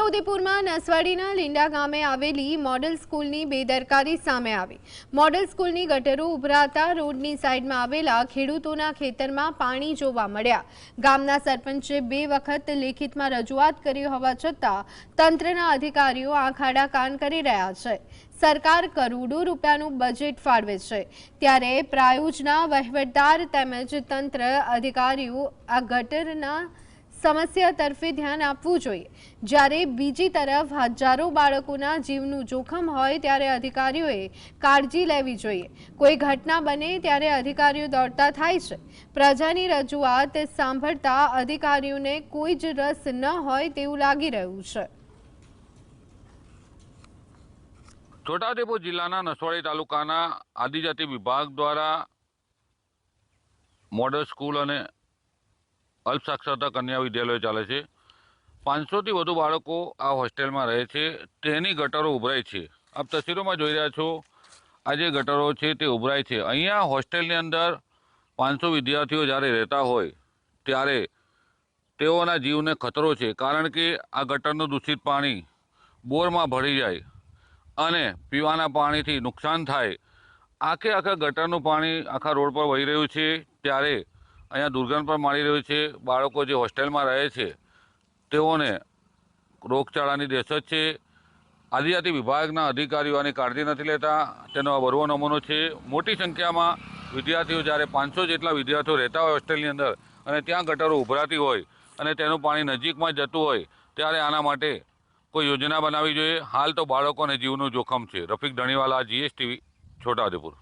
છોટાઉદેપુરમાં નસવાડીના લીંડા ગામે આવેલી મોડલ સ્કૂલની બેદરકારી સામે આવી। મોડલ સ્કૂલની ગટરો ઉભરાતા રોડની સાઈડમાં આવેલા ખેડૂતોના ખેતરમાં પાણી જોવા મળ્યા। ગામના સરપંચે 2 વખત લેખિતમાં રજૂઆત કરી હોવા છતાં તંત્રના અધિકારીઓ આંખ આડા કાન કરી રહ્યા છે। સરકાર કરોડો રૂપિયાનું બજેટ ફાળવે છે, ત્યારે પ્રાયોજના વહીવટદાર તેમજ તંત્ર અધિકારીઓ આ ગટરના સમસ્યા તરફે ધ્યાન આપવું જોઈએ। જ્યારે બીજી તરફ હજારો બાળકોના જીવનું જોખમ હોય ત્યારે અધિકારીઓએ કાળજી લેવી જોઈએ। કોઈ ઘટના બને ત્યારે અધિકારીઓ દોડતા થાય છે। પ્રજાની રજૂઆત સાંભળતા અધિકારીઓને કોઈ જ રસ ન હોય તેવું લાગી રહ્યું છે। છોટાઉદેપુર જિલ્લાના નસવાડી તાલુકાના આદિજાતિ વિભાગ દ્વારા મોડલ સ્કૂલ અને અલ્પસાક્ષરતા કન્યા વિદ્યાલય ચાલે છે। 500થી વધુ બાળકો આ હોસ્ટેલમાં રહે છે। તેની ગટરો ઉભરાય છે। આપ તસવીરોમાં જોઈ રહ્યા છો, આ જે ગટરો છે તે ઉભરાય છે। અહીંયા હોસ્ટેલની અંદર 500 વિદ્યાર્થીઓ જ્યારે રહેતા હોય ત્યારે તેઓના જીવને ખતરો છે, કારણ કે આ ગટરનું દૂષિત પાણી બોરમાં ભળી જાય અને પીવાના પાણીથી નુકસાન થાય। આખા ગટરનું પાણી આખા રોડ પર વહી રહ્યું છે, ત્યારે અહીંયા દુર્ગંધ પણ મારી રહ્યું છે। બાળકો જે હોસ્ટેલમાં રહે છે તેઓને રોગચાળાની દહેશત છે। આદિજાતિ વિભાગના અધિકારીઓ આની કાળજી નથી લેતા, તેનો આ બરવો નમૂનો છે। મોટી સંખ્યામાં વિદ્યાર્થીઓ, જ્યારે 500 જેટલા વિદ્યાર્થીઓ રહેતા હોય હોસ્ટેલની અંદર અને ત્યાં ગટરો ઉભરાતી હોય અને તેનું પાણી નજીકમાં જ જતું હોય, ત્યારે આના માટે કોઈ યોજના બનાવવી જોઈએ। હાલ તો બાળકોને જીવનું જોખમ છે। રફીક ધણીવાલા, GSTV, છોટાઉદેપુર।